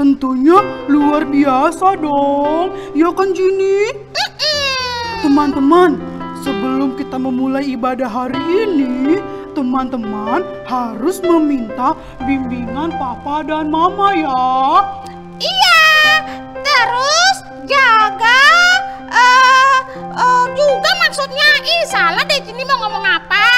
tentunya luar biasa dong. Ya kan Jini? Teman-teman, sebelum kita memulai ibadah hari ini, teman-teman harus meminta bimbingan Papa dan Mama ya. Iya, terus jaga juga maksudnya. Salah deh Jini mau ngomong apa.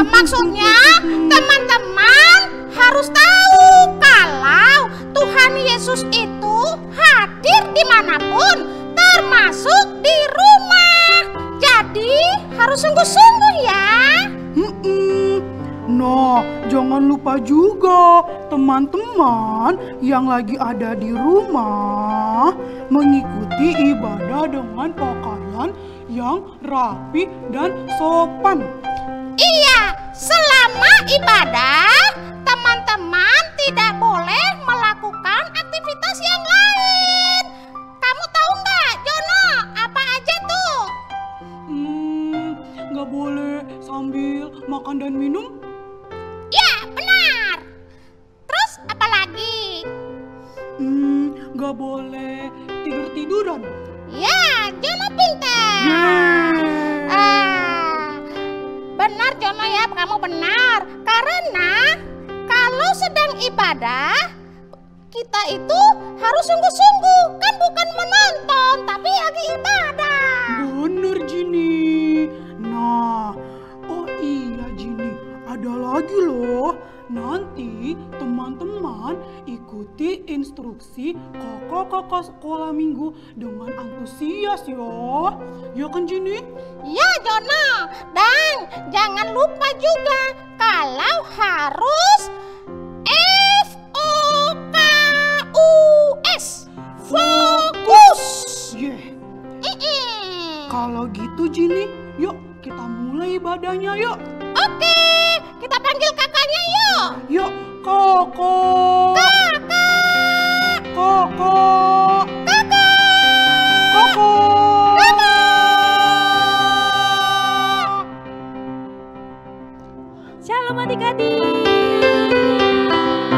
Maksudnya teman-teman harus tahu kalau Tuhan Yesus itu hadir dimanapun, termasuk di rumah. Jadi harus sungguh-sungguh ya. Nah, jangan lupa juga teman-teman yang lagi ada di rumah mengikuti ibadah dengan pakaian yang rapi dan sopan. Iya, selama ibadah teman-teman tidak boleh melakukan aktivitas yang lain. Kamu tahu nggak, Jono? Apa aja tuh? Nggak boleh sambil makan dan minum. Ya, benar. Terus apa lagi? Nggak boleh tidur-tiduran. Ya, Jono pintar. Benar Jono ya, kamu benar. Karena kalau sedang ibadah, kita itu harus sungguh-sungguh. Kan bukan menonton, tapi lagi ibadah. Bener Jini. Nah, oh iya Jini, ada lagi loh. Nanti teman-teman ikuti instruksi kakak-kakak sekolah minggu dengan antusias ya. Ya kan Jini? Ya Jono, dan jangan lupa juga kalau harus FOKUS, fokus. Kalau gitu Jini, yuk kita mulai ibadahnya yuk. Oke, kita panggil kakaknya yuk. Yuk, Koko. Kakak. Koko. Kakak. Koko. Shalom adik-adik.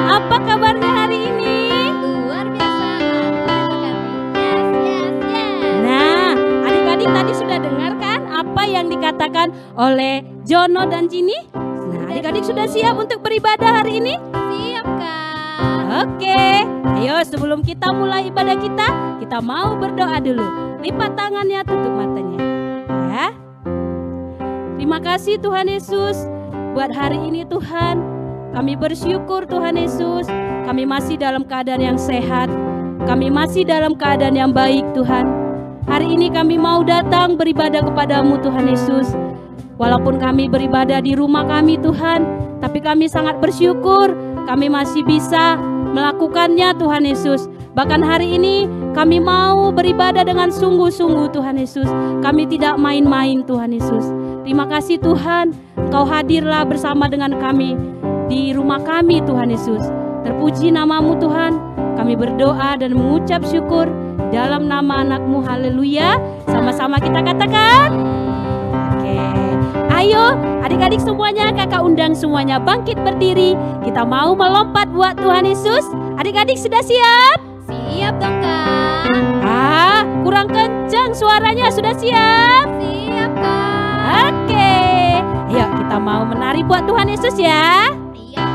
Apa kabarnya hari ini? Luar biasa, aku diberkati. Yes. Nah, adik-adik tadi sudah dengar kan apa yang dikatakan oleh Jono dan Jini? Nah, adik-adik sudah siap untuk beribadah hari ini? Siap, Kak. Oke, ayo sebelum kita mulai ibadah kita mau berdoa dulu. Lipat tangannya, tutup matanya. Ya. Terima kasih Tuhan Yesus buat hari ini Tuhan. Kami bersyukur Tuhan Yesus, kami masih dalam keadaan yang sehat. Kami masih dalam keadaan yang baik Tuhan. Hari ini kami mau datang beribadah kepadamu Tuhan Yesus. Walaupun kami beribadah di rumah kami Tuhan, tapi kami sangat bersyukur kami masih bisa melakukannya Tuhan Yesus. Bahkan hari ini kami mau beribadah dengan sungguh-sungguh Tuhan Yesus. Kami tidak main-main Tuhan Yesus. Terima kasih Tuhan, Engkau hadirlah bersama dengan kami di rumah kami Tuhan Yesus. Terpuji namamu Tuhan, kami berdoa dan mengucap syukur dalam nama anak-Mu, haleluya. Sama-sama kita katakan. Oke, ayo adik-adik semuanya, kakak undang semuanya bangkit berdiri. Kita mau melompat buat Tuhan Yesus. Adik-adik sudah siap? Siap dong, Kak. Kurang kencang suaranya, sudah siap? Siap, Kak. Oke, yuk kita mau menari buat Tuhan Yesus ya. Iya.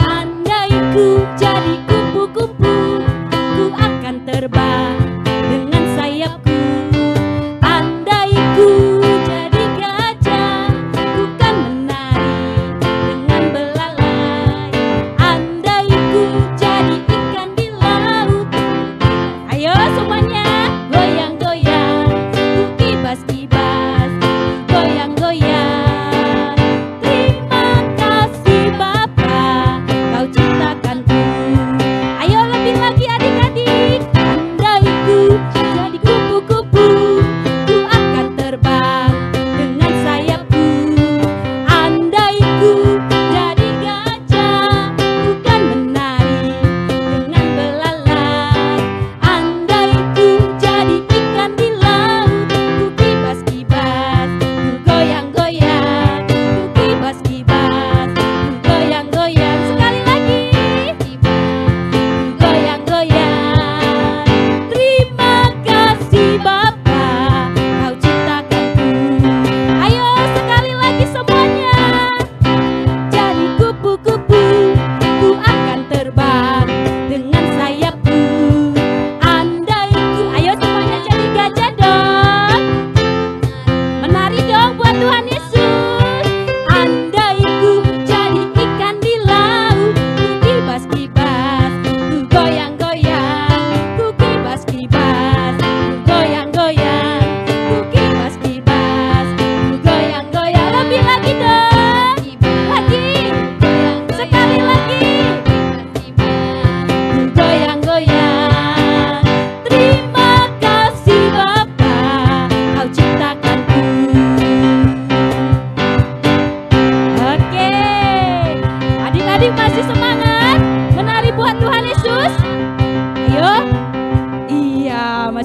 Andai ku jadi kupu-kupu, ku akan terbang dengan sayapku. Andai ku jadi gajah, ku kan menari dengan belalai. Andai ku jadi ikan di laut, ayo semuanya goyang-goyang, ku kibas-kibas, goyang-goyang. Terima kasih Bapa, Kau ciptakanku. Ayo lebih lagi.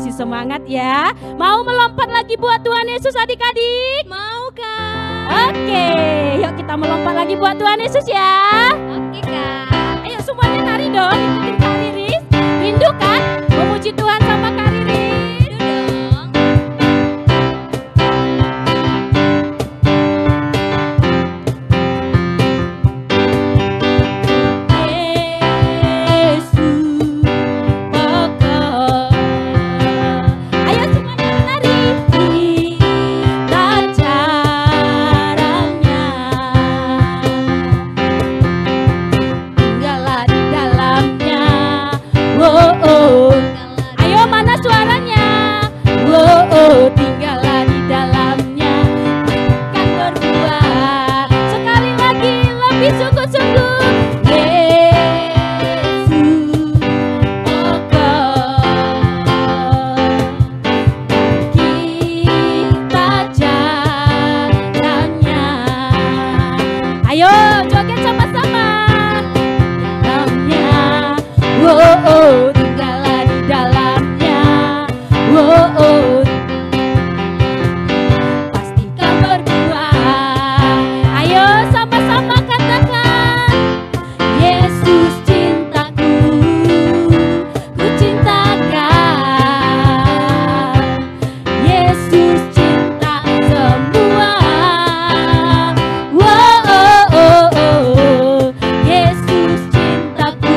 masih semangat ya? Mau melompat lagi buat Tuhan Yesus adik-adik? Mau Kak. Oke, yuk kita melompat lagi buat Tuhan Yesus ya. Oke Kak. Ayo semuanya nari dong, ikutin Kak Riris. Rindu kan memuji Tuhan sama Kak Riris? Dong. Yesus pokok. Ayo semuanya menari. Kita jarangnya tinggallah di dalamnya. Wow, oh. Ayo mana suaranya? Wow, oh. Tinggallah di dalamnya. Kan berdua. Sekali lagi lebih sungguh-sungguh. Yesus pokok. Kita jalannya. Ayo joget sama-sama. Dalamnya, wow, oh, tinggallah di dalamnya. Wow, oh. Pastikan berdua. Ayo sama-sama katakan. Yesus cintaku, ku cintakan. Yesus cinta semua. Wow, oh, oh, oh. Yesus cintaku,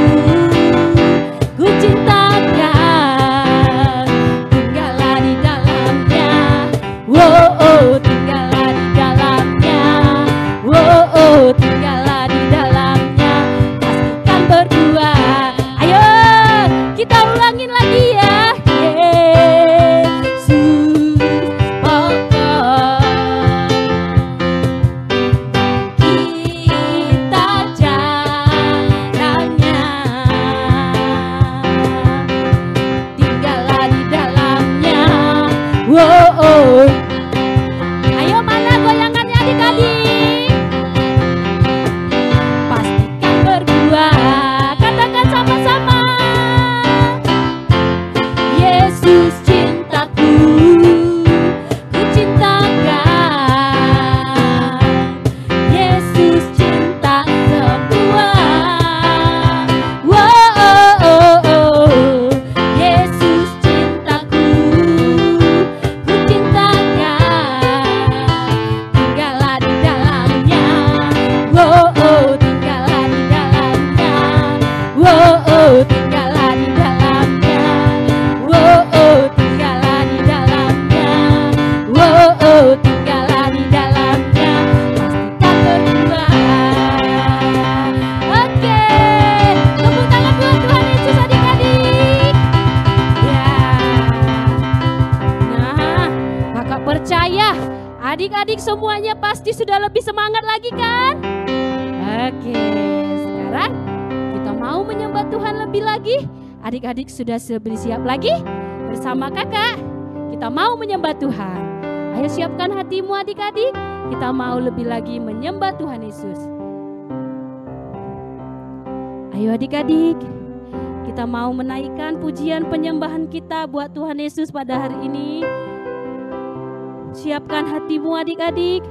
ku cintakan. Tinggallah di dalamnya. Wow, oh, tinggallah di dalamnya. Wow, oh, tinggallah di dalamnya. Pastikan berdua. Ayo kita ulangin lagi ya. Yesus pokok. Kita jarangnya. Tinggallah di dalamnya. Wow, oh. Ayo mana goyangannya adik-adik? Pastikan berdua. Katakan sama-sama. Yesus cintaku, ku cintakan. Yesus cinta semua. Wow, oh, oh, oh. Yesus cintaku, ku cintakan. Tinggallah di dalamnya. Wow, oh, tinggallah di dalamnya. Wow, oh, tinggallah di dalamnya. Wow, oh, tinggallah di dalamnya. Wow, oh, tinggallah di dalamnya. Pastikan berdua. Oke, tepuk tangan buat Tuhan Yesus adik-adik. Ya. Nah, kakak percaya adik-adik semuanya pasti sudah lebih semangat lagi kan? Oke, sekarang kita mau menyembah Tuhan lebih lagi. Adik-adik sudah siap lagi? Bersama kakak, kita mau menyembah Tuhan. Ayo siapkan hatimu adik-adik. Kita mau lebih lagi menyembah Tuhan Yesus. Ayo adik-adik, kita mau menaikkan pujian penyembahan kita buat Tuhan Yesus pada hari ini. Siapkan hatimu adik-adik.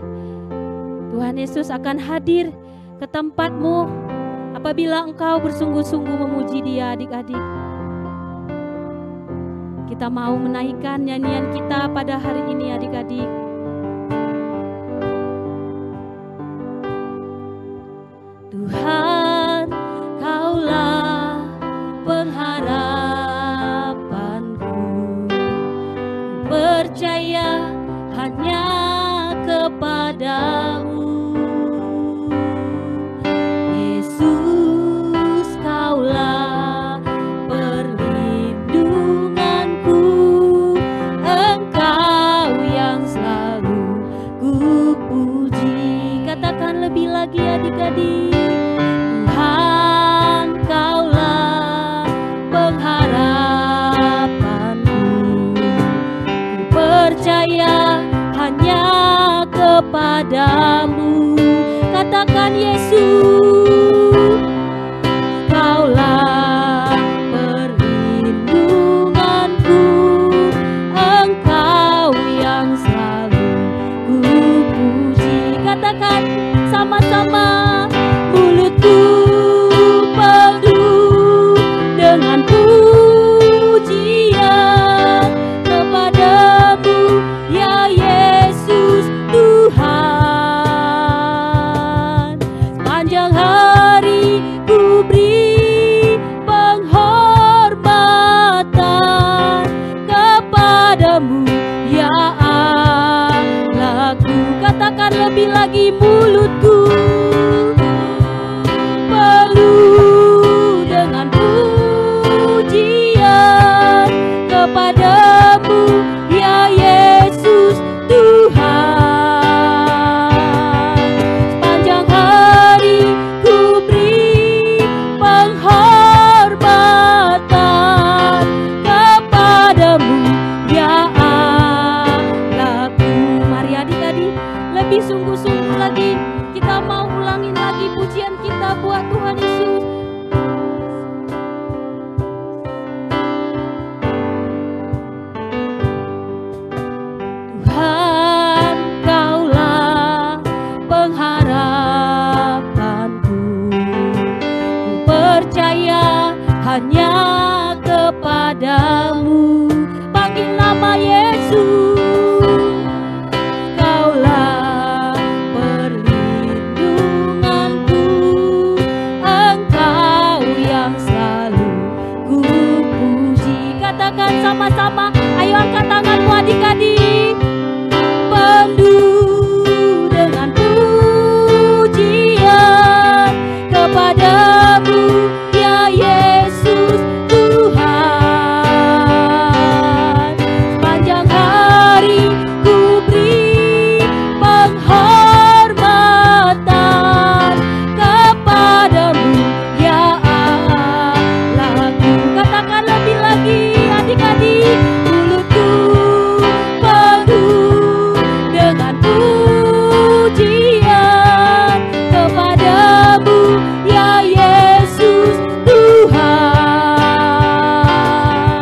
Tuhan Yesus akan hadir ke tempatmu apabila engkau bersungguh-sungguh memuji Dia adik-adik. Kita mau menaikkan nyanyian kita pada hari ini adik-adik. Tuhan, Kaulah pengharapanku. Percaya hanya kepadamu. Yesus, Kaulah perlindunganku. Engkau yang selalu ku puji. Katakan lebih lagi adik-adik. Tuhan, Kaulah pengharapanku. Ku percaya hanya kepadamu. Katakan Yesus, Kaulah perlindunganku. mulutku penuh dengan pujian kepadamu ya Yesus Tuhan. Sepanjang hari ku beri penghormatan kepadamu ya Allahku. Mari adik-adik lebih sungguh-sungguh lagi, kita mau ulangin lagi pujian kita buat Tuhan Yesus. Tuhan, Kaulah pengharapanku, ku percaya hanya kepadamu. Panggil nama Yesus, Kaulah perlindunganku, Engkau yang selalu ku puji. Katakan sama-sama, ayo angkat tanganmu adik-adik. Penuh dengan pujian kepadamu ya Yesus Tuhan. Sepanjang hari ku beri penghormatan kepadamu ya Allahku. Katakan lebih lagi adik-adik. Mulutku penuh dengan pujian kepadamu ya Yesus Tuhan.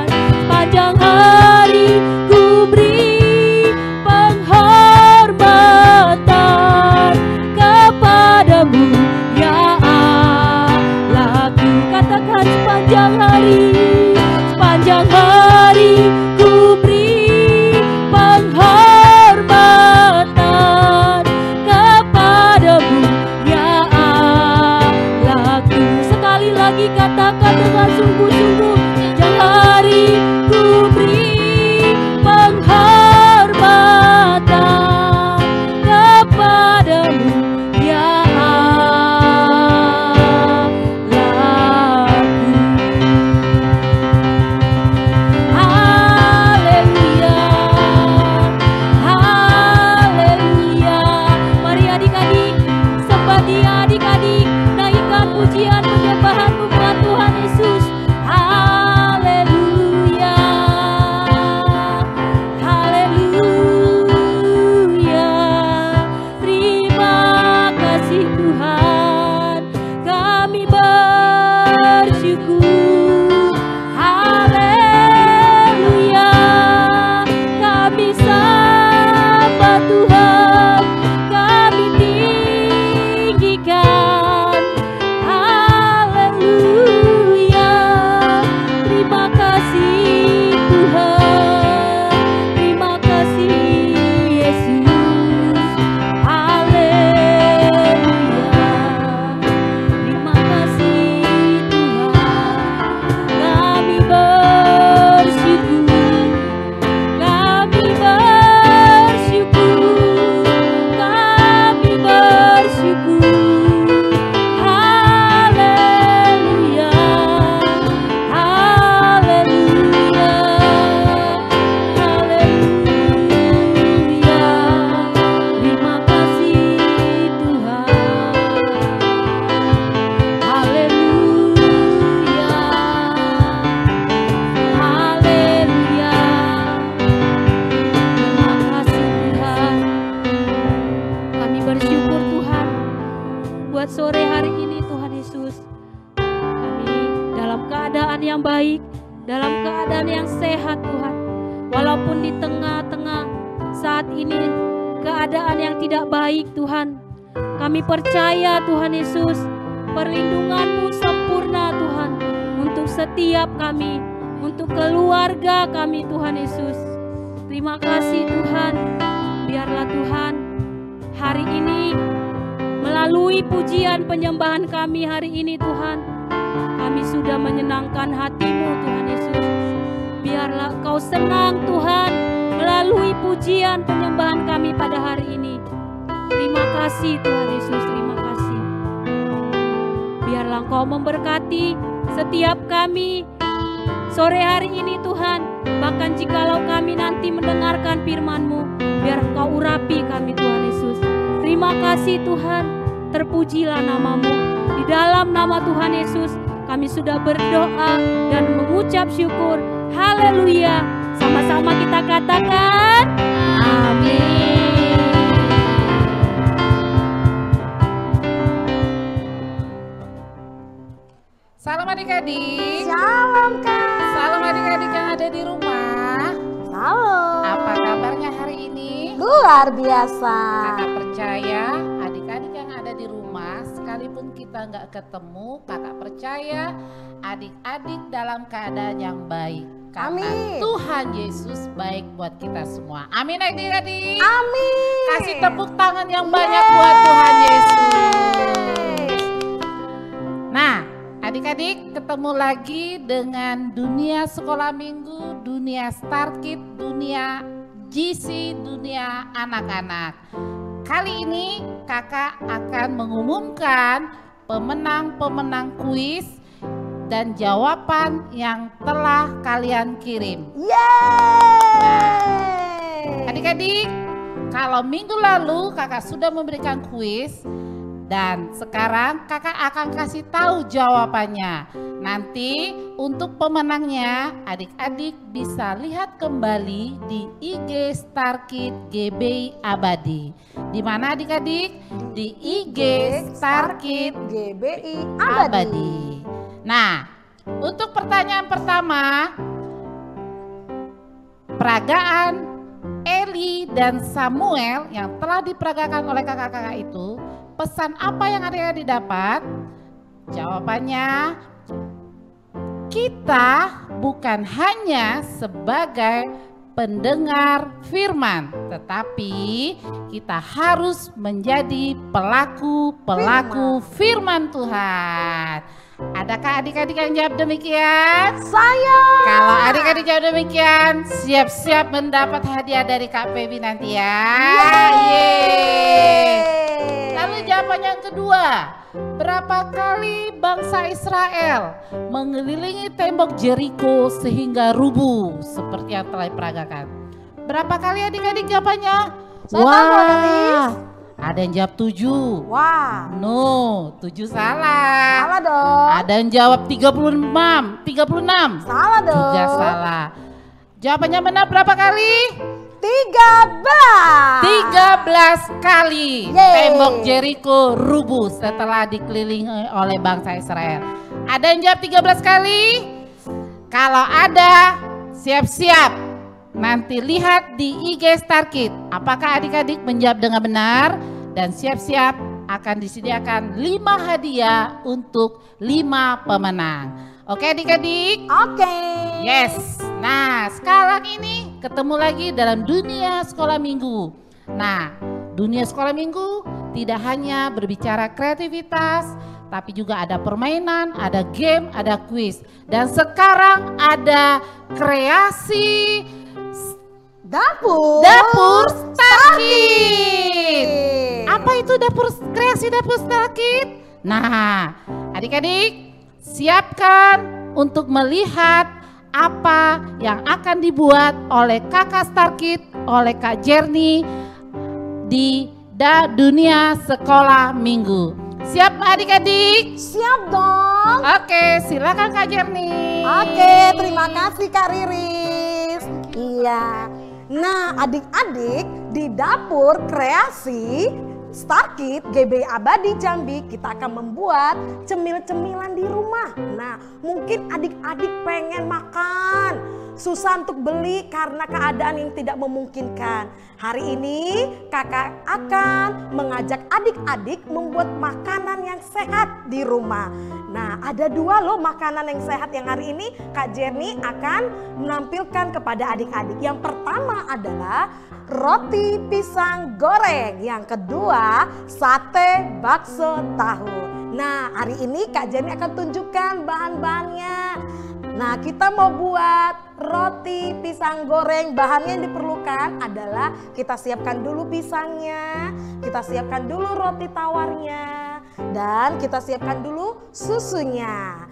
Sepanjang hari ku beri penghormatan kepadamu ya Allahku. Katakan sepanjang hari ku beri penghormatan kepadamu ya Allahku. Sekali lagi katakan dengan sungguh-sungguh, sepanjang hari ku beri penghormatan kepadamu ya Allahku. Haleluya, haleluya. Mari adik-adik, sembah Dia adik-adik, naikkan pujian penyembahanmu buat Tuhan Yesus. Haleluya, haleluya. Terima kasih Tuhan, kami bersyukur. Haleluya, kami sembah Tuhan, kami tinggikan. Haleluya, terima kasih Tuhan, terima kasih Yesus. Haleluya, terima kasih Tuhan, kami bersyukur, kami bersyukur, kami bersyukur. Haleluya, haleluya, haleluya. Terima kasih Tuhan. Haleluya, haleluya. Terima kasih Tuhan. Kami bersyukur Tuhan buat sore hari ini Tuhan Yesus. Kami dalam keadaan yang baik, dalam keadaan yang sehat Tuhan. Walaupun di tengah-tengah saat ini keadaan yang tidak baik Tuhan, kami percaya Tuhan Yesus, perlindungan-Mu sempurna Tuhan untuk setiap kami, untuk keluarga kami Tuhan Yesus. Terima kasih Tuhan. Biarlah Tuhan hari ini melalui pujian penyembahan kami hari ini Tuhan, kami sudah menyenangkan hati-Mu Tuhan Yesus. Biarlah Kau senang Tuhan melalui pujian penyembahan kami pada hari ini. Terima kasih Tuhan Yesus, terima kasih. Biarlah Engkau memberkati setiap kami sore hari ini Tuhan. Bahkan jikalau kami nanti mendengarkan firman-Mu, biar Engkau urapi kami Tuhan Yesus. Terima kasih Tuhan, terpujilah nama-Mu. Di dalam nama Tuhan Yesus kami sudah berdoa dan mengucap syukur. Haleluya. Sama-sama kita katakan amin. Salam adik-adik. Shalom Kak. Salam adik-adik yang ada di rumah. Shalom. Apa kabarnya hari ini? Luar biasa. Kakak percaya adik-adik yang ada di rumah, sekalipun kita nggak ketemu, kakak percaya adik-adik dalam keadaan yang baik. Karena Amin. Tuhan Yesus baik buat kita semua. Amin adik-adik. Amin. Kasih tepuk tangan yang banyak buat Tuhan Yesus. Nah, adik-adik ketemu lagi dengan dunia sekolah minggu, dunia Star Kids, dunia GC, dunia anak-anak. Kali ini kakak akan mengumumkan pemenang-pemenang kuis dan jawaban yang telah kalian kirim. Yeay. Adik-adik, kalau minggu lalu kakak sudah memberikan kuis dan sekarang kakak akan kasih tahu jawabannya. Nanti untuk pemenangnya adik-adik bisa lihat kembali di IG Star Kids GBI Abadi. Di mana adik-adik? Di IG Star Kids GBI Abadi. Nah, untuk pertanyaan pertama, peragaan Eli dan Samuel yang telah diperagakan oleh kakak-kakak itu, pesan apa yang adik-adik dapat? Jawabannya, kita bukan hanya sebagai pendengar firman, tetapi kita harus menjadi pelaku-pelaku firman Tuhan. Adakah adik-adik yang jawab demikian? Saya. Kalau adik-adik jawab demikian, siap-siap mendapat hadiah dari Kak Pebi nanti ya. Yeay. Lalu jawaban yang kedua, berapa kali bangsa Israel mengelilingi tembok Jericho sehingga rubuh seperti yang telah diperagakan? Berapa kali adik-adik jawabannya? Wah, ada yang jawab 7. Wah. No, 7 salah. Salah dong. Ada yang jawab 36. Salah dong. Juga salah. Jawabannya benar berapa kali? 13 kali. Yeay. Tembok Jericho rubuh setelah dikelilingi oleh bangsa Israel. Ada yang jawab 13 kali? Kalau ada, siap-siap. Nanti lihat di IG Star Kids. Apakah adik-adik menjawab dengan benar? Dan siap-siap akan disediakan 5 hadiah untuk 5 pemenang. Oke adik-adik? Oke. Yes. Nah, sekarang ini ketemu lagi dalam dunia sekolah minggu. Nah, dunia sekolah minggu tidak hanya berbicara kreativitas, tapi juga ada permainan, ada game, ada kuis. Dan sekarang ada kreasi Dapur Star Kids. Apa itu kreasi Dapur Star Kids? Nah, adik-adik siapkan untuk melihat apa yang akan dibuat oleh kakak Star Kids, oleh Kak Jerni di dunia sekolah minggu. Siap adik-adik? Siap dong. Oke, silakan Kak Jerni. Oke, terima kasih Kak Riris. Iya. Nah, adik-adik di dapur kreasi Star Kids GBI Abadi Jambi kita akan membuat cemil-cemilan di rumah. Nah, mungkin adik-adik pengen makan, susah untuk beli karena keadaan yang tidak memungkinkan. Hari ini kakak akan mengajak adik-adik membuat makanan yang sehat di rumah. Nah, ada 2 loh makanan yang sehat yang hari ini Kak Jerni akan menampilkan kepada adik-adik. Yang pertama adalah roti pisang goreng. Yang kedua, sate bakso tahu. Nah, hari ini Kak Jenny akan tunjukkan bahan-bahannya. Nah, kita mau buat roti pisang goreng. Bahannya yang diperlukan adalah kita siapkan dulu pisangnya, kita siapkan dulu roti tawarnya, dan kita siapkan dulu susunya.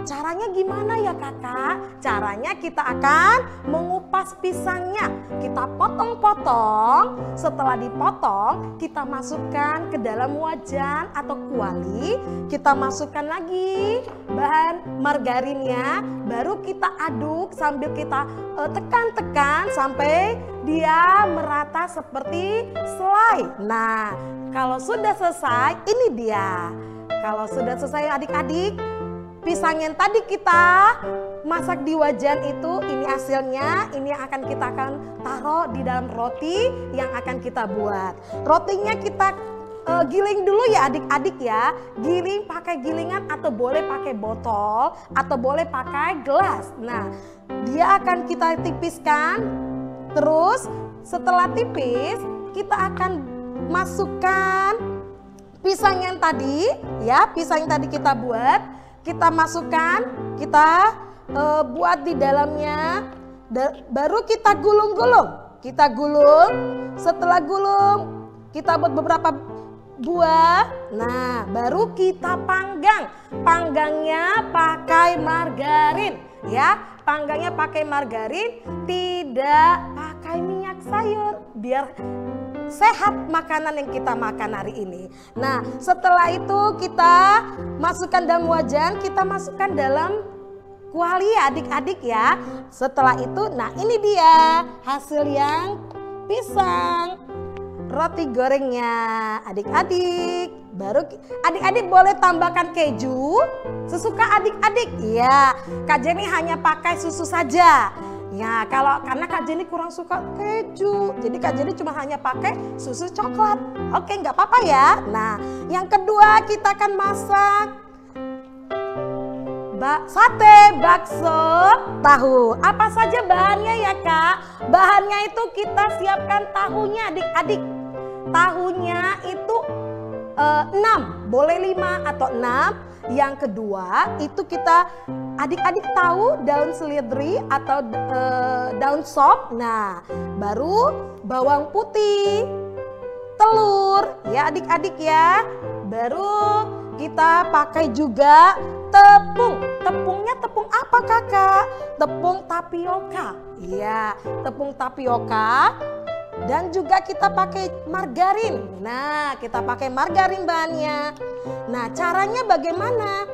Caranya gimana ya kakak? Caranya kita akan mengupas pisangnya. Kita potong-potong. Setelah dipotong, kita masukkan ke dalam wajan atau kuali. Kita masukkan lagi bahan margarinnya. Baru kita aduk sambil kita tekan-tekan sampai dia merata seperti selai. Nah, kalau sudah selesai, ini dia. Kalau sudah selesai adik-adik, pisang yang tadi kita masak di wajan itu, ini hasilnya. Ini yang akan kita taruh di dalam roti yang akan kita buat. Rotinya kita giling dulu ya adik-adik ya. Giling pakai gilingan atau boleh pakai botol atau boleh pakai gelas. Nah, dia akan kita tipiskan. Terus setelah tipis, kita akan masukkan pisang yang tadi ya, pisang yang tadi kita buat. Kita masukkan, kita buat di dalamnya, baru kita gulung-gulung. Kita gulung, setelah gulung kita buat beberapa buah. Nah, baru kita panggang. Panggangnya pakai margarin ya. Panggangnya pakai margarin, tidak pakai minyak sayur biar sehat makanan yang kita makan hari ini. Nah, setelah itu kita masukkan dalam wajan, kita masukkan dalam kuali ya adik-adik ya. Setelah itu, nah ini dia hasil yang pisang roti gorengnya adik-adik. Baru adik-adik boleh tambahkan keju sesuka adik-adik. Ya, Kak Jenny hanya pakai susu saja. Ya, karena Kak Jenny kurang suka keju, jadi Kak Jenny cuma hanya pakai susu coklat. Oke, nggak apa-apa ya. Nah, yang kedua kita akan masak sate bakso tahu. Apa saja bahannya ya Kak? Bahannya itu kita siapkan tahunya adik-adik. Tahunya itu 6, boleh 5 atau 6. Yang kedua itu kita adik-adik tahu daun seledri atau daun sop. Nah, baru bawang putih, telur ya adik-adik ya. Baru kita pakai juga tepung. Tepungnya tepung apa kakak? Tepung tapioka. Iya, tepung tapioka. Dan juga kita pakai margarin. Nah, kita pakai margarin bahannya. Nah, caranya bagaimana?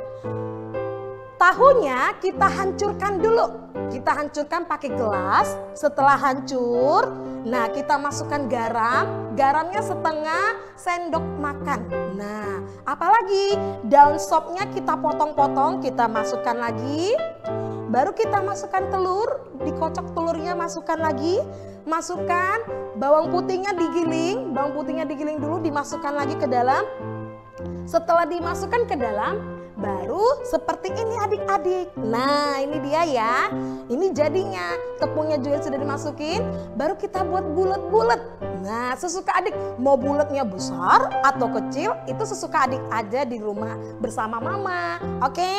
Tahunya kita hancurkan dulu. Kita hancurkan pakai gelas. Setelah hancur, nah kita masukkan garam. Garamnya setengah sendok makan. Nah, apalagi daun sopnya kita potong-potong, kita masukkan lagi. Baru kita masukkan telur, dikocok telurnya masukkan lagi. Masukkan bawang putihnya digiling. Bawang putihnya digiling dulu, dimasukkan lagi ke dalam. Setelah dimasukkan ke dalam, baru seperti ini adik-adik. Nah, ini dia ya. Ini jadinya. Tepungnya juga sudah dimasukin. Baru kita buat bulat-bulat. Nah, sesuka adik. Mau bulatnya besar atau kecil, itu sesuka adik aja di rumah bersama mama. Oke?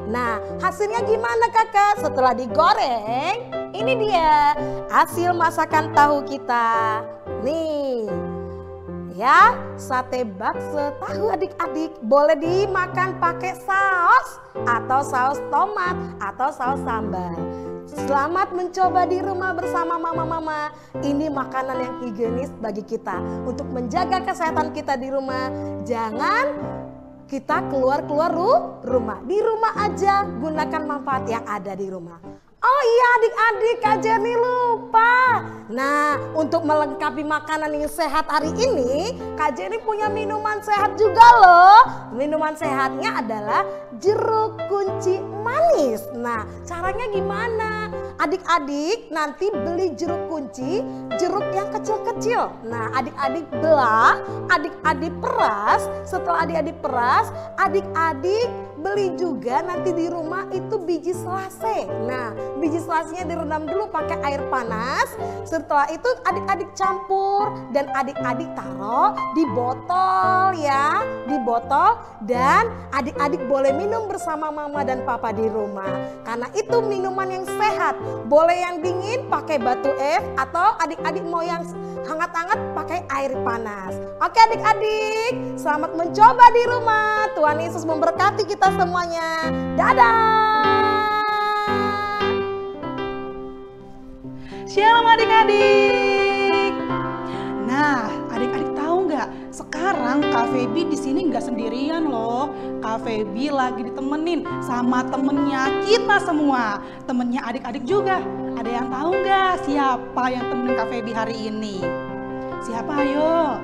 Nah, hasilnya gimana kakak? Setelah digoreng, ini dia hasil masakan tahu kita. Nih. Ya, sate bakso tahu adik-adik boleh dimakan pakai saus atau saus tomat atau saus sambal. Selamat mencoba di rumah bersama mama-mama. Ini makanan yang higienis bagi kita untuk menjaga kesehatan kita di rumah. Jangan kita keluar-keluar rumah. Di rumah aja gunakan manfaat yang ada di rumah. Oh iya adik-adik, Kak Jenny lupa. Nah, untuk melengkapi makanan yang sehat hari ini, Kak Jenny punya minuman sehat juga loh. Minuman sehatnya adalah jeruk kunci manis. Nah, caranya gimana? Adik-adik nanti beli jeruk kunci, jeruk yang kecil-kecil. Nah, adik-adik belah, adik-adik peras. Setelah adik-adik peras, adik-adik beli juga nanti di rumah itu biji selasi. Nah, biji selasinya direndam dulu pakai air panas. Setelah itu adik-adik campur dan adik-adik taruh di botol ya, di botol, dan adik-adik boleh minum bersama mama dan papa di rumah. Karena itu minuman yang sehat. Boleh yang dingin pakai batu es atau adik-adik mau yang hangat-hangat pakai air panas. Oke adik-adik, selamat mencoba di rumah. Tuhan Yesus memberkati kita semuanya. Dadah. Shalom adik-adik. Nah, adik-adik tahu nggak? Sekarang Kak Feby di sini nggak sendirian loh. Kak Feby lagi ditemenin sama temennya kita semua. Temennya adik-adik juga. Ada yang tahu nggak siapa yang temenin Kak Feby hari ini? Siapa ayo?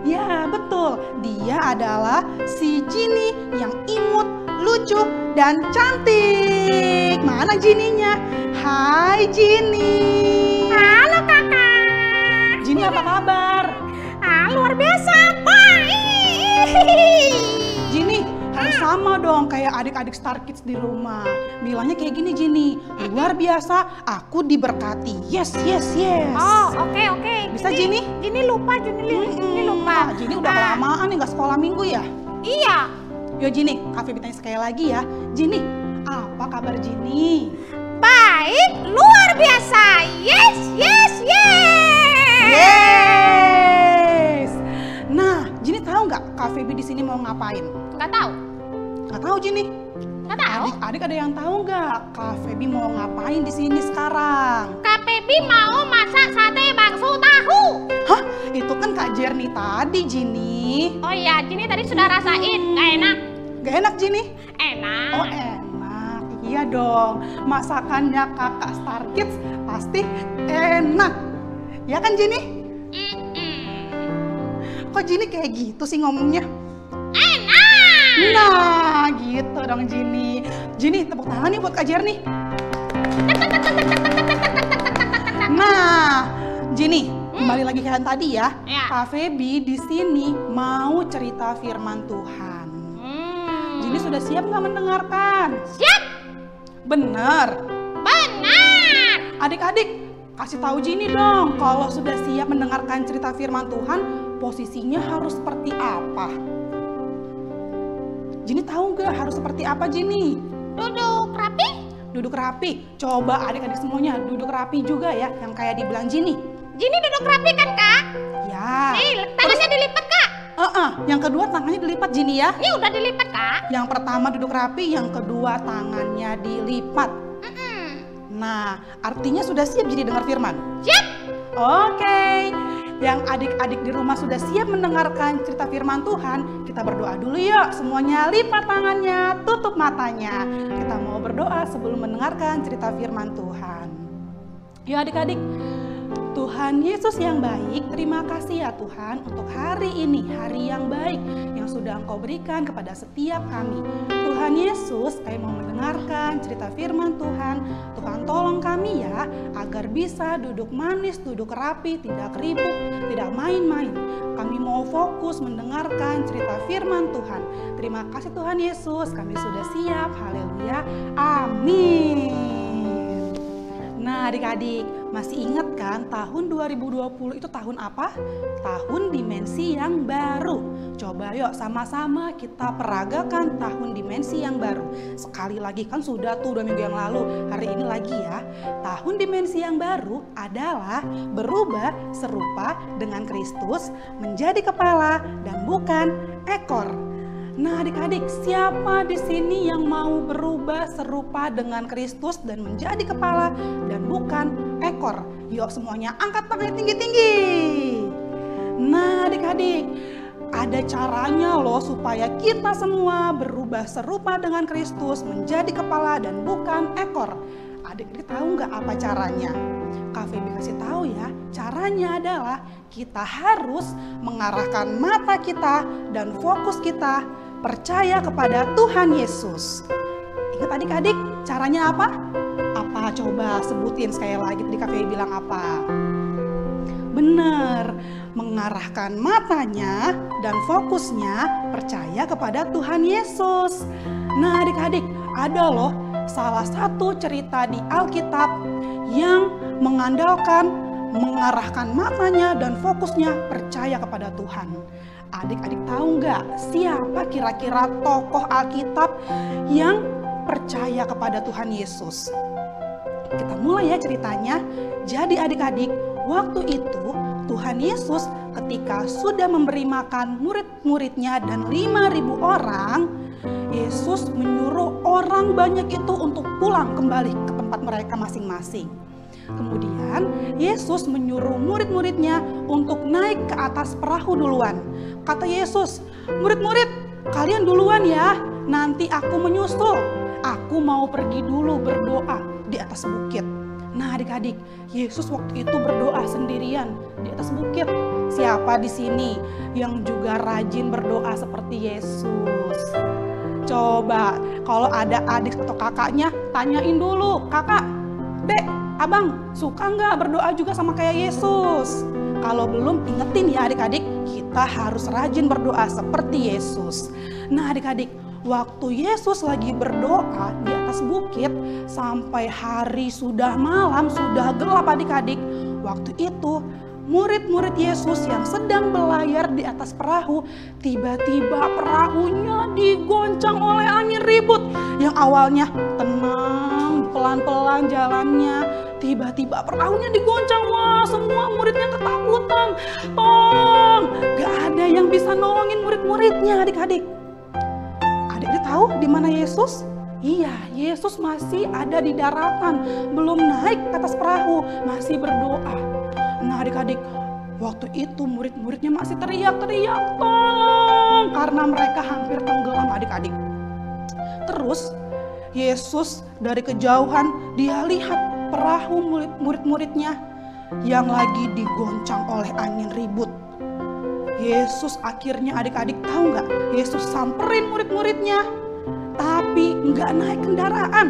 Ya betul, dia adalah si Ginny yang imut, lucu, dan cantik. Mana Ginny-nya? Hai Ginny. Halo kakak. Ginny apa kabar? Luar biasa, baik. Ginny harus sama dong kayak adik-adik Star Kids di rumah. Bilangnya kayak gini Ginny, luar biasa, aku diberkati. Yes, yes, yes. Oh, oke. Bisa Ginny? Ginny lupa. Ginny udah kelamaan nih gak sekolah minggu ya? Iya. Yo Ginny, Kak Feby tanya sekali lagi ya. Ginny, apa kabar Ginny? Baik, luar biasa. Yes. Yes. Nah, Ginny tahu nggak Kak Feby di sini mau ngapain? Nggak tahu. Nggak tahu Ginny. Nggak tahu. Adik-adik ada yang tahu nggak Kak Feby mau ngapain di sini sekarang? Kak Feby mau masak sate bakso tahu. Hah? Itu kan Kak Jerni tadi Ginny. Oh iya, Ginny tadi sudah rasain. Nggak enak. Gak enak Ginny? Enak. Oh enak, iya dong. Masakannya kakak Star Kids pasti enak. Ya kan Ginny? Kok Ginny kayak gitu sih ngomongnya? Enak. Nah gitu dong Ginny. Ginny tepuk tangan nih buat Kak Jerni. Nah Ginny, kembali lagi kalian tadi ya. Ya. Kak Feby di sini mau cerita firman Tuhan. Ginny sudah siap nggak mendengarkan? Siap. Bener. Benar. Adik-adik, kasih tahu Ginny dong kalau sudah siap mendengarkan cerita firman Tuhan, posisinya harus seperti apa? Ginny tahu nggak harus seperti apa Ginny? Duduk rapi. Duduk rapi. Coba adik-adik semuanya duduk rapi juga ya, yang kayak dibilang Ginny. Ginny duduk rapi kan kak? Ya. Nih, tangannya dilipat kak. Yang kedua tangannya dilipat Ginny ya. Ini udah dilipat kak. Yang pertama duduk rapi, yang kedua tangannya dilipat. Nah, artinya sudah siap jadi dengar firman? Siap. Oke. Yang adik-adik di rumah sudah siap mendengarkan cerita firman Tuhan, kita berdoa dulu yuk. Semuanya lipat tangannya, tutup matanya. Kita mau berdoa sebelum mendengarkan cerita firman Tuhan. Yuk adik-adik. Tuhan Yesus yang baik, terima kasih ya Tuhan untuk hari ini, hari yang baik yang sudah Engkau berikan kepada setiap kami. Tuhan Yesus, kami mau mendengarkan cerita firman Tuhan. Tuhan tolong kami ya, agar bisa duduk manis, duduk rapi, tidak keriput, tidak main-main. Kami mau fokus mendengarkan cerita firman Tuhan. Terima kasih Tuhan Yesus, kami sudah siap. Haleluya, amin. Nah adik-adik, masih ingat kan tahun 2020 itu tahun apa? Tahun dimensi yang baru. Coba yuk sama-sama kita peragakan tahun dimensi yang baru. Sekali lagi kan sudah tuh 2 minggu yang lalu, hari ini lagi ya. Tahun dimensi yang baru adalah berubah serupa dengan Kristus, menjadi kepala dan bukan ekor. Nah adik-adik, siapa di sini yang mau berubah serupa dengan Kristus dan menjadi kepala dan bukan ekor? Yuk semuanya angkat tangannya tinggi-tinggi. Nah adik-adik, ada caranya loh supaya kita semua berubah serupa dengan Kristus, menjadi kepala dan bukan ekor. Adik-adik tahu nggak apa caranya? Kak Feby kasih tahu ya, caranya adalah kita harus mengarahkan mata kita dan fokus kita percaya kepada Tuhan Yesus. Ingat adik-adik, caranya apa? Apa? Coba sebutin sekali lagi, tadi Kak Feby bilang apa? Benar, mengarahkan matanya dan fokusnya percaya kepada Tuhan Yesus. Nah adik-adik, ada loh salah satu cerita di Alkitab yang mengandalkan mengarahkan matanya dan fokusnya percaya kepada Tuhan. Adik-adik tahu nggak siapa kira-kira tokoh Alkitab yang percaya kepada Tuhan Yesus? Kita mulai ya ceritanya. Jadi adik-adik, waktu itu Tuhan Yesus ketika sudah memberi makan murid-muridnya dan 5.000 orang, Yesus menyuruh orang banyak itu untuk pulang kembali ke tempat mereka masing-masing. Kemudian Yesus menyuruh murid-muridnya untuk naik ke atas perahu duluan. Kata Yesus, murid-murid kalian duluan ya, nanti aku menyusul. Aku mau pergi dulu berdoa di atas bukit. Nah adik-adik, Yesus waktu itu berdoa sendirian di atas bukit. Siapa di sini yang juga rajin berdoa seperti Yesus? Coba kalau ada adik atau kakaknya, tanyain dulu, kakak, dek, abang, suka nggak berdoa juga sama kayak Yesus? Kalau belum, ingetin ya adik-adik, kita harus rajin berdoa seperti Yesus. Nah adik-adik, waktu Yesus lagi berdoa di atas bukit sampai hari sudah malam, sudah gelap adik-adik. Waktu itu murid-murid Yesus yang sedang berlayar di atas perahu, tiba-tiba perahunya digoncang oleh angin ribut. Yang awalnya tenang, pelan-pelan jalannya, tiba-tiba perahunya digoncang. Wah, semua muridnya ketakutan. Tolong, gak ada yang bisa nolongin murid-muridnya adik-adik. Adik-adik tahu di mana Yesus? Iya, Yesus masih ada di daratan, belum naik ke atas perahu, masih berdoa. Nah adik-adik, waktu itu murid-muridnya masih teriak-teriak tolong karena mereka hampir tenggelam adik-adik. Terus Yesus dari kejauhan dia lihat perahu murid-muridnya yang lagi digoncang oleh angin ribut. Yesus akhirnya adik-adik tahu nggak? Yesus samperin murid-muridnya, tapi nggak naik kendaraan,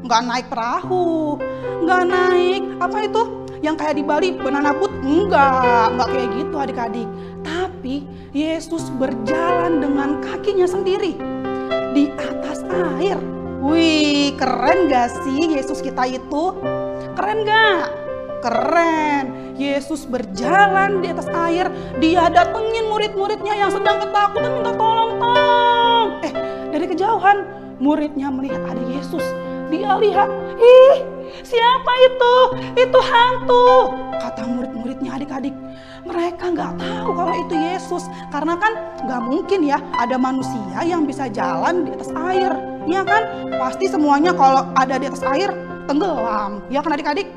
nggak naik perahu, nggak naik apa itu yang kayak di Bali banana boat, enggak kayak gitu adik-adik. Tapi Yesus berjalan dengan kakinya sendiri di atas air. Wih, keren gak sih Yesus kita itu? Keren gak? Keren. Yesus berjalan di atas air, dia datengin murid-muridnya yang sedang ketakutan minta tolong. Dari kejauhan muridnya melihat ada Yesus. Dia lihat, ih siapa itu? Itu hantu. Kata murid-muridnya adik-adik, mereka nggak tahu kalau itu Yesus. Karena kan nggak mungkin ya ada manusia yang bisa jalan di atas air. Iya kan? Pasti semuanya kalau ada di atas air tenggelam. Ya kan adik-adik?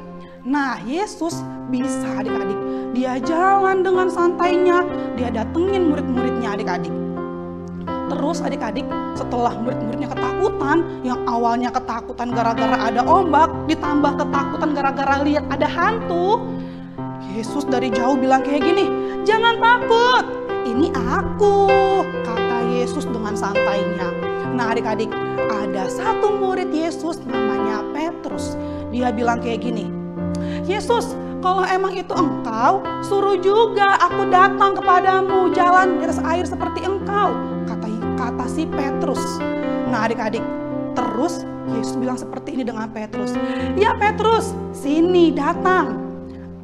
Nah Yesus bisa adik-adik. Dia jalan dengan santainya. Dia datengin murid-muridnya adik-adik. Terus adik-adik, setelah murid-muridnya ketakutan, yang awalnya ketakutan gara-gara ada ombak, ditambah ketakutan gara-gara lihat ada hantu, Yesus dari jauh bilang kayak gini, jangan takut, ini aku, kata Yesus dengan santainya. Nah adik-adik, ada satu murid Yesus namanya Petrus. Dia bilang kayak gini, Yesus, kalau emang itu engkau, suruh juga aku datang kepadamu, jalan di atas air seperti engkau, kata si Petrus. Nah adik-adik, terus Yesus bilang seperti ini dengan Petrus, ya Petrus, sini datang.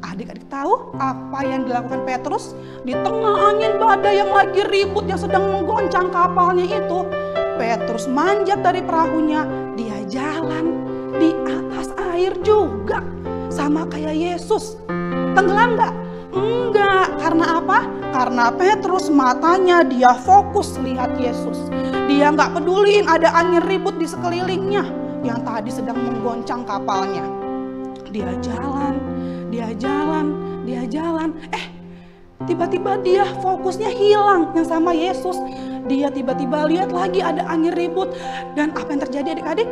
Adik-adik tahu apa yang dilakukan Petrus? Di tengah angin badai yang lagi ribut yang sedang menggoncang kapalnya itu, Petrus manjat dari perahunya, dia jalan di atas air juga, sama kayak Yesus. Tenggelam nggak? Enggak. Karena apa? Karena Petrus matanya dia fokus lihat Yesus. Dia nggak peduliin ada angin ribut di sekelilingnya yang tadi sedang menggoncang kapalnya. Dia jalan, dia jalan, dia jalan. Tiba-tiba dia fokusnya hilang yang sama Yesus. Dia tiba-tiba lihat lagi ada angin ribut. Dan apa yang terjadi adik-adik?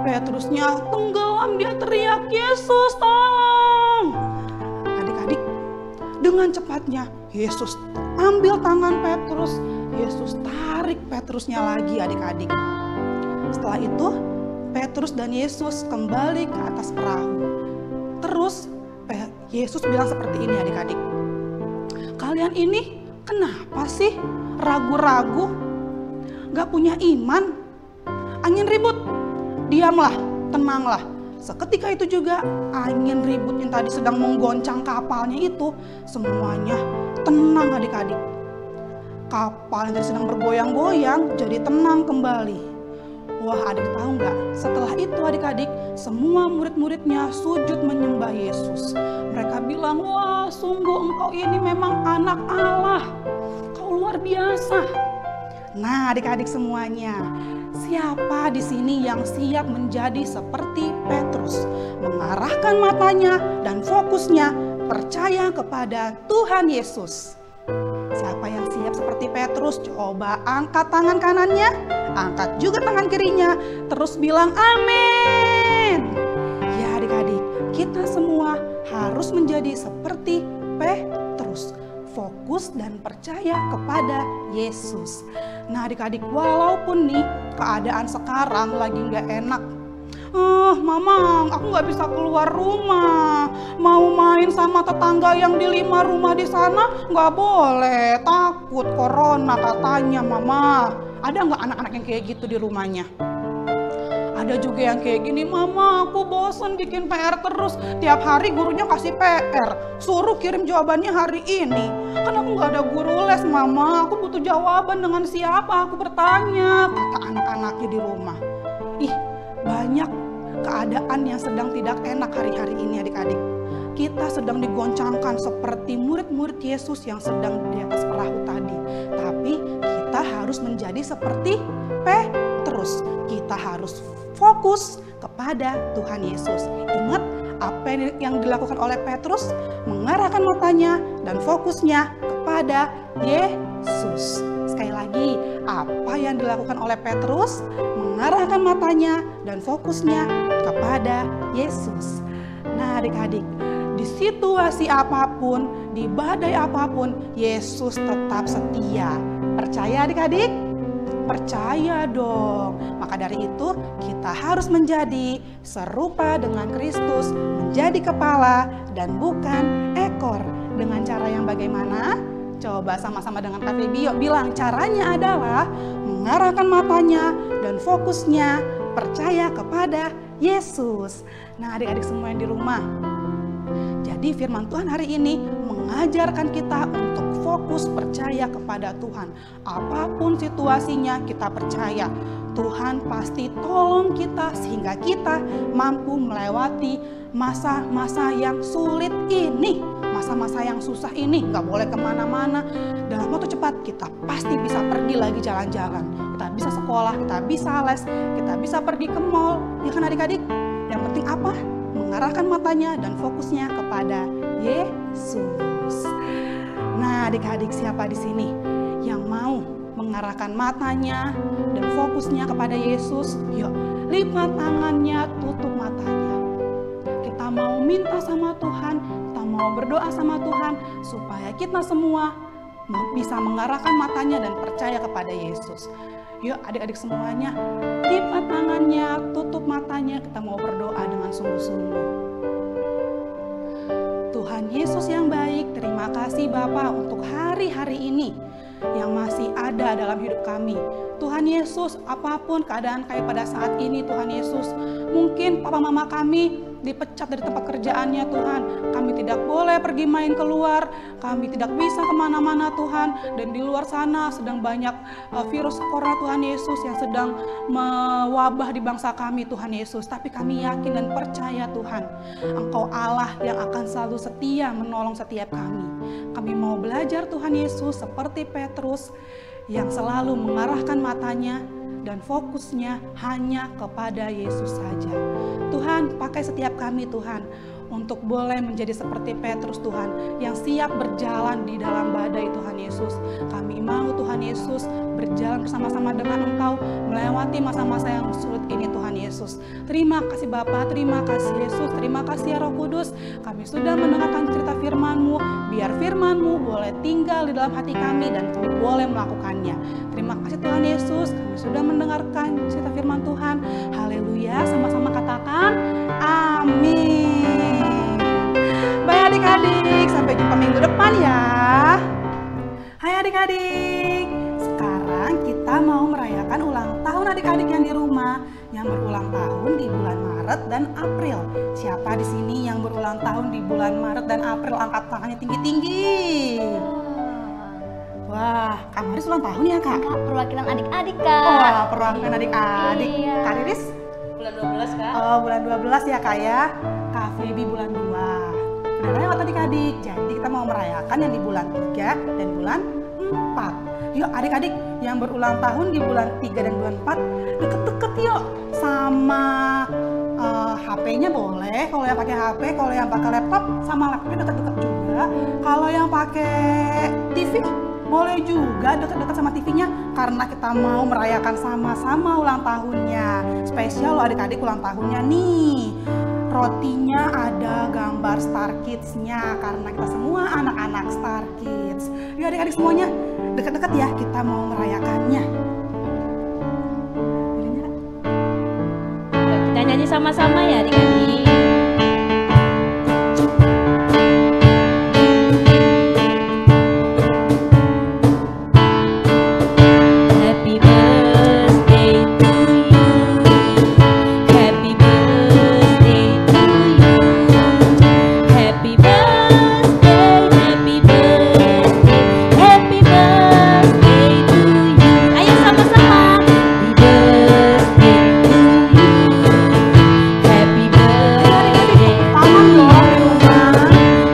Petrusnya tenggelam, dia teriak, Yesus tolong. Adik-adik, dengan cepatnya Yesus ambil tangan Petrus, Yesus tarik Petrusnya lagi adik-adik. Setelah itu Petrus dan Yesus kembali ke atas perahu. Terus Yesus bilang seperti ini adik-adik, kalian ini kenapa sih ragu-ragu? Gak punya iman? Angin ribut? Diamlah, tenanglah. Seketika itu juga angin ribut yang tadi sedang menggoncang kapalnya itu semuanya tenang adik-adik. Kapal yang tadi sedang bergoyang-goyang jadi tenang kembali. Wah, adik tahu nggak? Setelah itu adik-adik, semua murid-muridnya sujud menyembah Yesus. Mereka bilang, wah sungguh engkau ini memang anak Allah. Kau luar biasa. Nah adik-adik semuanya, siapa di sini yang siap menjadi seperti Petrus? Mengarahkan matanya dan fokusnya percaya kepada Tuhan Yesus. Siapa yang siap seperti Petrus? Coba angkat tangan kanannya, angkat juga tangan kirinya, terus bilang amin. Ya adik-adik, kita semua harus menjadi seperti Petrus. Fokus dan percaya kepada Yesus. Nah adik-adik, walaupun nih keadaan sekarang lagi gak enak. Mamang, aku gak bisa keluar rumah. Mau main sama tetangga yang di 5 rumah di sana gak boleh, takut corona katanya mama. Ada gak anak-anak yang kayak gitu di rumahnya? Ada juga yang kayak gini, mama aku bosan bikin PR terus. Tiap hari gurunya kasih PR, suruh kirim jawabannya hari ini. Kan aku gak ada guru les mama, aku butuh jawaban dengan siapa aku bertanya, kata anak-anaknya di rumah. Ih, banyak keadaan yang sedang tidak enak hari-hari ini adik-adik. Kita sedang digoncangkan seperti murid-murid Yesus yang sedang di atas perahu tadi. Tapi kita harus menjadi seperti Petrus. Kita harus fokus kepada Tuhan Yesus. Ingat apa yang dilakukan oleh Petrus? Mengarahkan matanya dan fokusnya kepada Yesus. Sekali lagi, apa yang dilakukan oleh Petrus? Mengarahkan matanya dan fokusnya kepada Yesus. Nah adik-adik, di situasi apapun, di badai apapun, Yesus tetap setia. Percaya adik-adik? Percaya dong. Maka dari itu kita harus menjadi serupa dengan Kristus, menjadi kepala dan bukan ekor. Dengan cara yang bagaimana? Coba sama-sama dengan Kak Feby bilang, caranya adalah mengarahkan matanya dan fokusnya percaya kepada Yesus. Nah adik-adik semua yang di rumah, jadi firman Tuhan hari ini mengajarkan kita untuk fokus percaya kepada Tuhan. Apapun situasinya kita percaya Tuhan pasti tolong kita sehingga kita mampu melewati masa-masa yang sulit ini. Masa-masa yang susah ini, gak boleh kemana-mana. Dalam waktu cepat kita pasti bisa pergi lagi jalan-jalan. Kita bisa sekolah, kita bisa les, kita bisa pergi ke mall. Ya kan adik-adik? Yang penting apa? Mengarahkan matanya dan fokusnya kepada Yesus. Nah adik-adik, siapa di sini yang mau mengarahkan matanya dan fokusnya kepada Yesus? Yuk, lipat tangannya, tutup matanya. Kita mau minta sama Tuhan, kita mau berdoa sama Tuhan supaya kita semua bisa mengarahkan matanya dan percaya kepada Yesus. Yuk adik-adik semuanya, lipat tangannya, tutup matanya, kita mau berdoa dengan sungguh-sungguh. Tuhan Yesus yang baik, terima kasih Bapa untuk hari-hari ini yang masih ada dalam hidup kami. Tuhan Yesus, apapun keadaan kami pada saat ini Tuhan Yesus, mungkin papa mama kami dipecat dari tempat kerjaannya Tuhan, kami tidak boleh pergi main keluar, kami tidak bisa kemana-mana Tuhan, dan di luar sana sedang banyak virus corona Tuhan Yesus yang sedang mewabah di bangsa kami Tuhan Yesus. Tapi kami yakin dan percaya Tuhan, Engkau Allah yang akan selalu setia menolong setiap kami. Kami mau belajar Tuhan Yesus seperti Petrus yang selalu mengarahkan matanya dan fokusnya hanya kepada Yesus saja. Tuhan, pakai setiap kami Tuhan untuk boleh menjadi seperti Petrus Tuhan yang siap berjalan di dalam badai Tuhan Yesus. Kami mau Tuhan Yesus berjalan bersama-sama dengan Engkau melewati masa-masa yang sulit ini Tuhan Yesus. Terima kasih Bapa, terima kasih Yesus, terima kasih ya Roh Kudus. Kami sudah mendengarkan cerita firman-Mu, biar firman-Mu boleh tinggal di dalam hati kami dan kami boleh melakukannya. Terima kasih Tuhan Yesus, kami sudah mendengarkan cerita firman Tuhan. Haleluya, sama-sama katakan amin. Baik adik-adik, sampai jumpa minggu depan ya. adik-adik. Sekarang kita mau merayakan ulang tahun adik-adik yang di rumah yang berulang tahun di bulan Maret dan April. Siapa di sini yang berulang tahun di bulan Maret dan April? Angkat tangannya tinggi-tinggi. Wah, Kak Maris ulang tahun ya, Kak? Perwakilan adik-adik, Kak. Wah, perwakilan adik-adik. Iya. Kak Riris? Bulan 12, Kak. Oh, bulan 12 ya, Kak ya. Kak Feby bulan 2. Udah lewat adik-adik. Jadi kita mau merayakan yang di bulan 3 dan bulan 4. Yuk adik-adik yang berulang tahun di bulan 3 dan bulan 4 deket-deket yuk sama HP-nya boleh, kalau yang pakai HP, kalau yang pakai laptop sama laptopnya deket-deket juga. Kalau yang pakai TV boleh juga deket-deket sama TV-nya karena kita mau merayakan sama-sama ulang tahunnya. Spesial loh adik-adik ulang tahunnya nih. Rotinya ada gambar Star Kids-nya karena kita semua anak-anak Star Kids. Yuk adik-adik semuanya dekat-dekat ya, kita mau merayakannya. Kita nyanyi sama-sama ya adik-adik. Happy birthday to you. Happy birthday to you. Happy birthday, happy birthday, happy birthday to you. Ayo sama-sama. Happy birthday to you. Happy birthday. Tangan dong di rumah.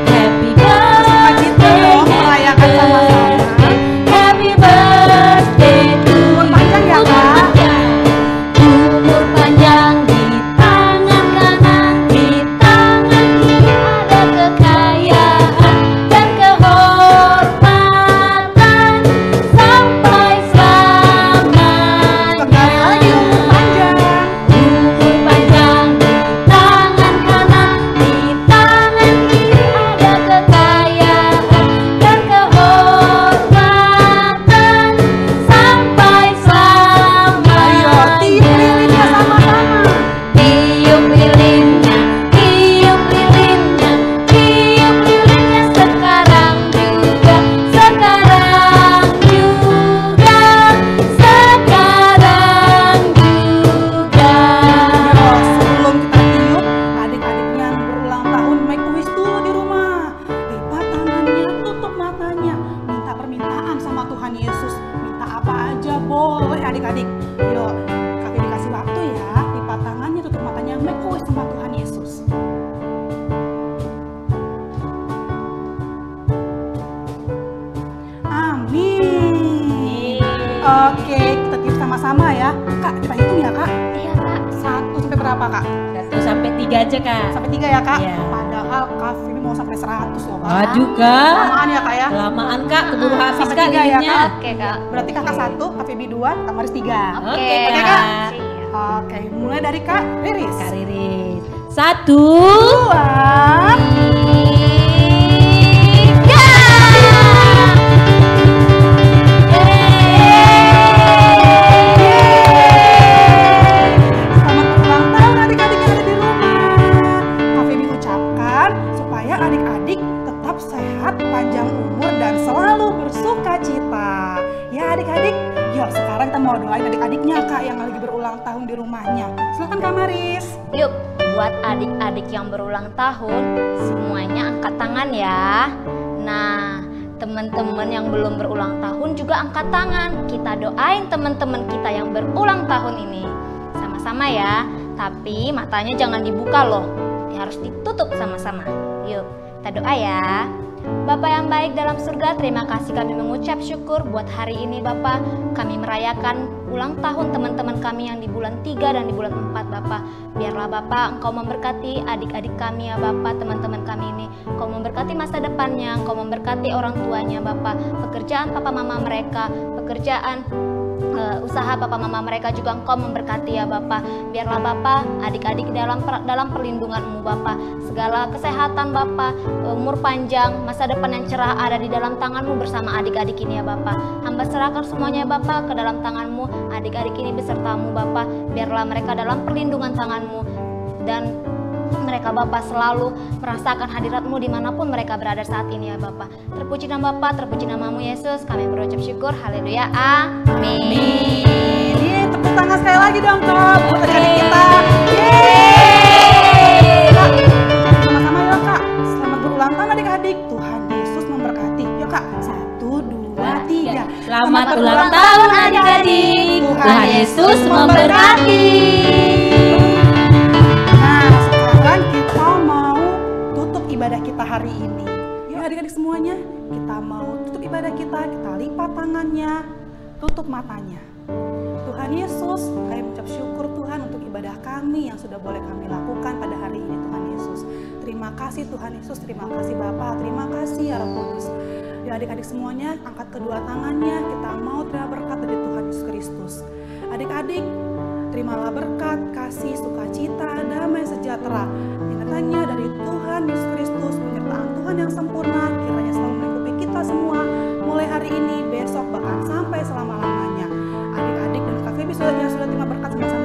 Happy Suka gitu dong merayakan sama-sama. Happy birthday to Umur panjang ya, Kak. Umur panjang di tangan kanan, di tangan kiri ada kekayaan dan kehormatan sampai selamanya. Sekali lagi umur panjang. Umur panjang di tangan kanan, di tangan kiri ada kekayaan dan kehormatan sampai selamanya. Ayo tiup lilinnya sama-sama. Tiup lilinnya, tiup lilinnya, tiup lilinnya sekarang juga, sekarang juga, sekarang juga. Yo, sebelum kita tiup, adik-adik yang berulang tahun make a wish dulu di rumah. Lipat tangannya, tutup matanya, minta permintaan sama Tuhan Yesus. Minta apa aja boleh adik-adik. Yuk, Kak Feby kasih waktu ya. Lipat tangannya, tutup matanya, make a wish sama Tuhan Yesus. Amin. Oke, kita tiup sama-sama ya. Kak, kita hitung ya, Kak. Iya, Kak. 1 sampai berapa, Kak? 1 sampai 3 aja, Kak. Sampai 3 ya, Kak? Iya. Padahal Kak Feby mau sampai 100 loh, Kak. Aduh, Kak. Lamaan ya, Kak ya? Kelamaan, Kak. Keburu habis, Sampai Kak, 3 ya, lilinnya. Kak? Oke, Kak. Berarti Kakak 1, Kak Feby 2, Kak Maris 3. Oke, Oke, Kak. Kak. Oke, mulai dari Kak Riris. Kak Riris. 1, 2, selamat ulang tahun adik-adik yang ada di rumah. Kak Feby ucapkan supaya adik-adik tetap sehat, panjang umur, dan selalu bersuka cita. Ya adik-adik, yuk sekarang kita mau doain adik-adiknya Kak yang lagi berulang tahun di rumahnya. Silakan Kak Maris. Yuk, buat adik-adik yang berulang tahun, semuanya angkat tangan ya. Nah, teman-teman yang belum berulang tahun juga angkat tangan. Kita doain teman-teman kita yang berulang tahun ini. Sama-sama ya, tapi matanya jangan dibuka loh. Harus ditutup sama-sama. Yuk, kita doa ya. Bapa yang baik dalam surga, terima kasih kami mengucap syukur buat hari ini Bapak. Kami merayakan ulang tahun teman-teman kami yang di bulan 3 dan di bulan 4 Bapak. Biarlah Bapak Engkau memberkati adik-adik kami ya Bapak, teman-teman kami ini. Engkau memberkati masa depannya, Engkau memberkati orang tuanya Bapak. Pekerjaan papa mama mereka, pekerjaan usaha papa mama mereka juga Engkau memberkati ya Bapak. Biarlah Bapak adik-adik dalam perlindungan-Mu Bapak. Segala kesehatan Bapak, umur panjang, masa depan yang cerah ada di dalam tangan-Mu bersama adik-adik ini ya Bapak. Hamba serahkan semuanya ya Bapak ke dalam tangan-Mu, adik-adik ini beserta-Mu Bapak. Biarlah mereka dalam perlindungan tangan-Mu dan mereka Bapa selalu merasakan hadirat-Mu dimanapun mereka berada saat ini ya Bapa. Terpuji nama Bapa, terpuji namamu Yesus, kami berucap syukur, haleluya, amin. Ini tepuk tangan sekali lagi dong Kak buat adik-adik kita. Yeay! Kak, sama-sama ya Kak. Selamat berulang tahun adik-adik. Tuhan Yesus memberkati. Yuk Kak, 1, 2, 3. Selamat ulang tahun adik-adik. Tuhan Yesus memberkati. Nah, sekarang kita mau tutup ibadah kita hari ini. Yuk adik-adik semuanya, kita mau tutup ibadah kita lipat tangannya, tutup matanya. Tuhan Yesus, kami mengucap syukur Tuhan untuk ibadah kami yang sudah boleh kami lakukan pada hari ini Tuhan Yesus. Terima kasih Tuhan Yesus, terima kasih Bapa, terima kasih ya Roh Kudus. Ya adik-adik semuanya, angkat kedua tangannya, kita mau terima berkat dari Tuhan Yesus Kristus. Adik-adik, terimalah berkat, kasih, sukacita, damai, sejahtera. Ingatannya dari Tuhan Yesus Kristus, penyertaan Tuhan yang sempurna, kiranya selalu melingkupi kita semua, mulai hari ini, besok, bahkan sampai selama-lamanya. Adik-adik dan kakak yang sudah terima berkat sama